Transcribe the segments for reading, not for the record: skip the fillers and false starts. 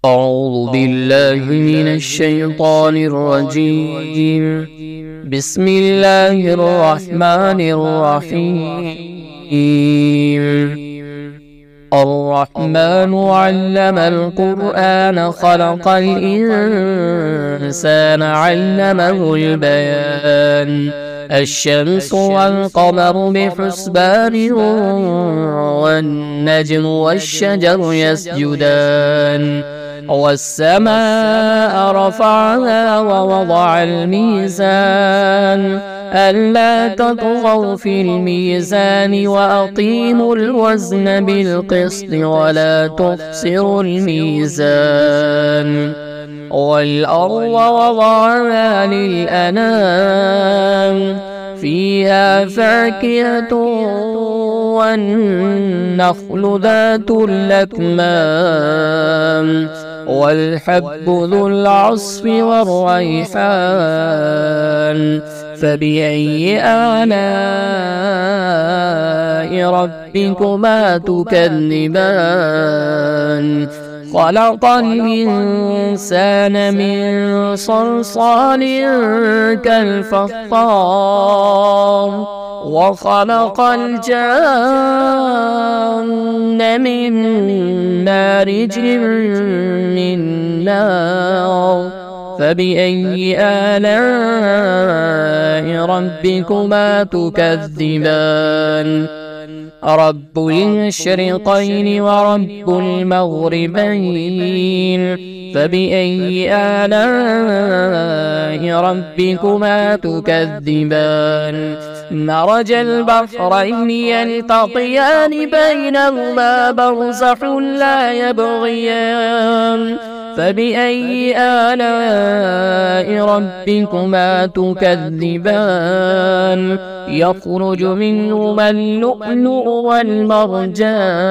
أعوذ بالله من الشيطان الرجيم. بسم الله الرحمن الرحيم. الرحمن علم القرآن خلق الإنسان علمه البيان. الشمس والقمر بحسبان والنجم والشجر يسجدان والسماء رفعها ووضع الميزان ألا تطغوا في الميزان وأقيموا الوزن بالقسط ولا تخسروا الميزان والأرض وضعها للأنام فيها فاكهة والنخل ذات الأكمام والحب ذو العصف والريحان فبأي آلاء ربكما تكذبان خلق الإنسان من صلصال كالفخار وخلق الجان من مارج من نار فبأي آلاء ربكما تكذبان رب المشرقين ورب المغربين فبأي آلاء ربكما تكذبان مرج البحرين يلتقيان بينهما برزخ لا يبغيان فبأي آلاء ربكما تكذبان يخرج منهما اللؤلؤ والمرجان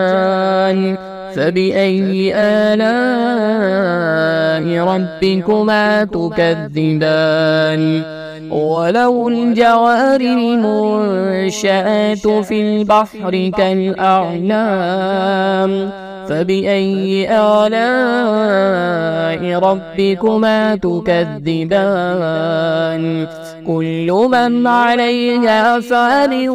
فبأي آلاء ربكما تكذبان وله الجوار المنشآت في البحر كالأعلام فبأي آلاء ربكما تكذبان كل من عليها فان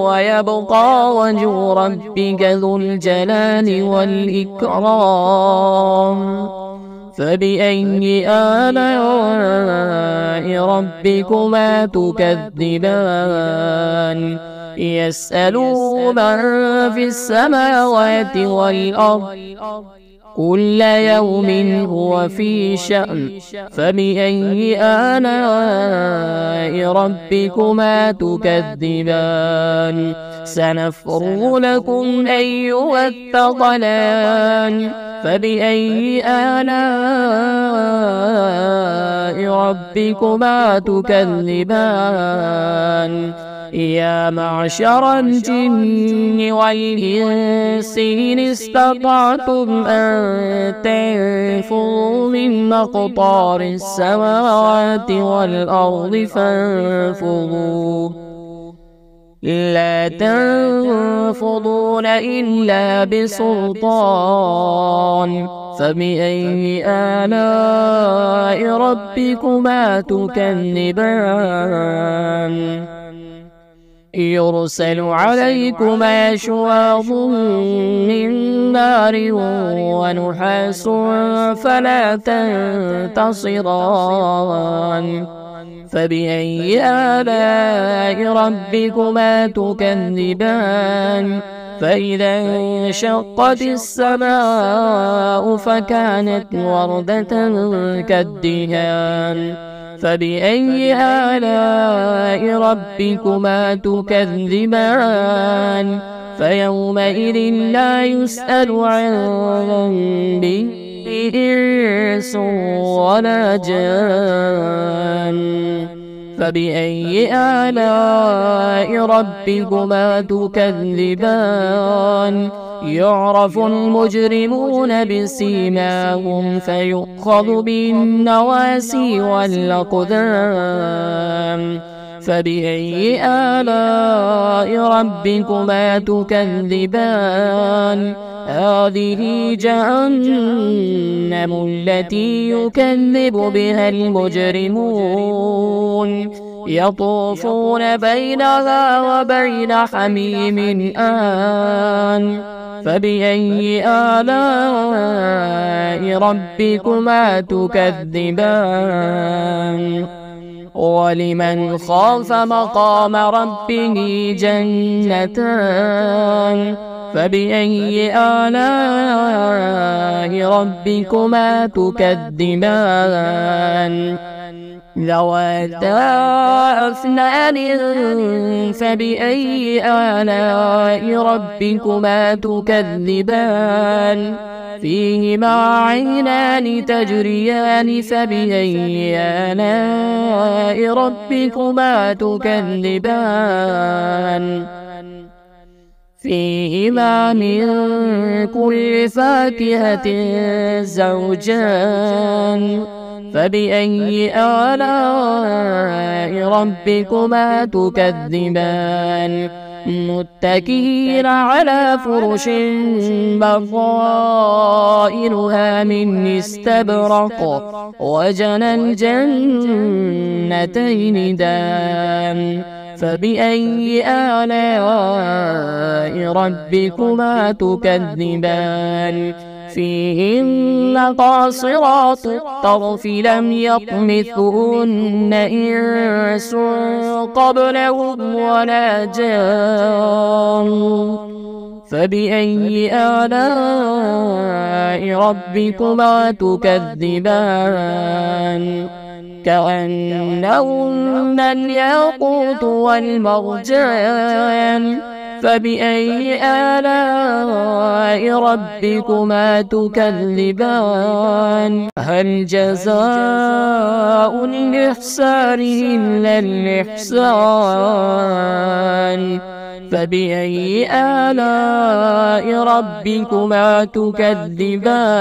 ويبقى وجه ربك ذو الجلال والإكرام فبأي آلاء ربكما تكذبان يسأله من في السماوات والأرض كل يوم هو في شأن فبأي آلاء ربكما تكذبان سنفرغ لكم أيها الثقلان فبأي آلاء ربكما تكذبان يا معشر الجن والإنس إن استطعتم أن تنفذوا من أقطار السماوات والأرض فانفذوا لا تنفذون إلا بسلطان فبأي آلاء ربكما تكذبان يرسل عليكما شواظ من نار ونحاس فلا تنتصران فبأي آلاء ربكما تكذبان فإذا انشقت السماء فكانت وردة كالدهان فبأي آلاء ربكما تكذبان فيومئذ لا يسأل عن ذنبه إنس ولا جان فبأي آلاء ربكما تكذبان يعرف المجرمون بسيماهم فيؤخذ بالنواسي والأقدام فبأي آلاء ربكما تكذبان هذه جهنم جهنم التي يكذب بها المجرمون يطوفون بينها وبين حميم آن فبأي آلاء ربكما تكذبان ولمن خاف مقام ربه جنتان فبأي آلاء ربكما تكذبان ذواتا أفنان فبأي آلاء ربكما تكذبان فيهما عينان تجريان فبأي آلاء ربكما تكذبان فيهما من كل فاكهة زوجان فبأي آلاء ربكما تكذبان متكئين على فرش بطائنها من استبرق وجنى الجنتين دان فبأي آلاء ربكما تكذبان فيهن قاصرات الطرف لم يطمثهن إنس قبلهم ولا جان فبأي آلاء ربكما تكذبان كأنهن الياقوت والمرجان فبأي آلاء ربكما تكذبان هل جزاء الإحسان إلا الإحسان فبأي آلاء ربكما تكذبان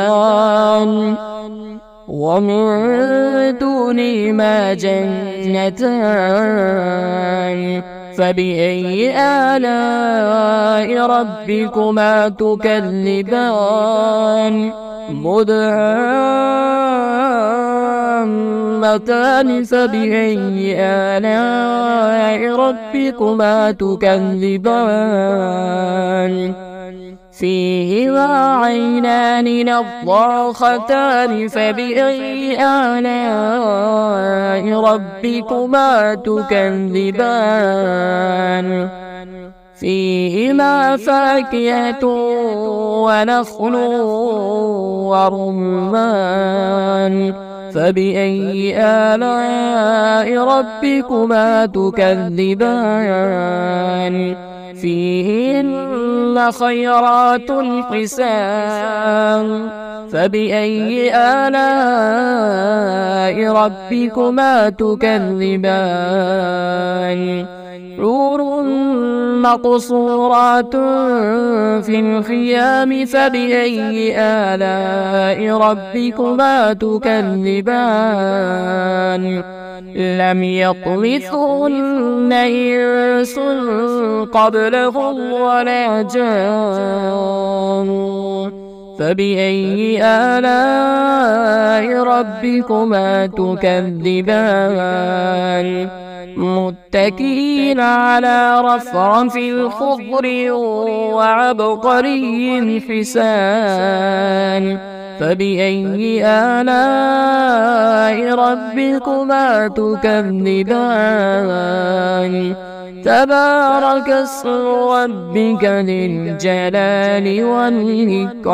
ومن دونهما جنتان فبأي آلاء ربكما تكذبان مدهامتان فبأي آلاء ربكما تكذبان فيهما عينان نضاختان فبأي آلاء ربكما تكذبان فيهما فاكهة ونخل ورمان فبأي آلاء ربكما تكذبان فيهن خيرات حسان فبأي آلاء ربكما تكذبان حور مقصورات في الخيام فبأي آلاء ربكما تكذبان لم يطمثهن إنس قبلهم ولا جان فبأي آلاء ربكما تكذبان متكئين على رفرف خضر وعبقري حسان فبأي آلاء ربكما تكذبان تبارك اسم ربك ذي الجلال والإكرام.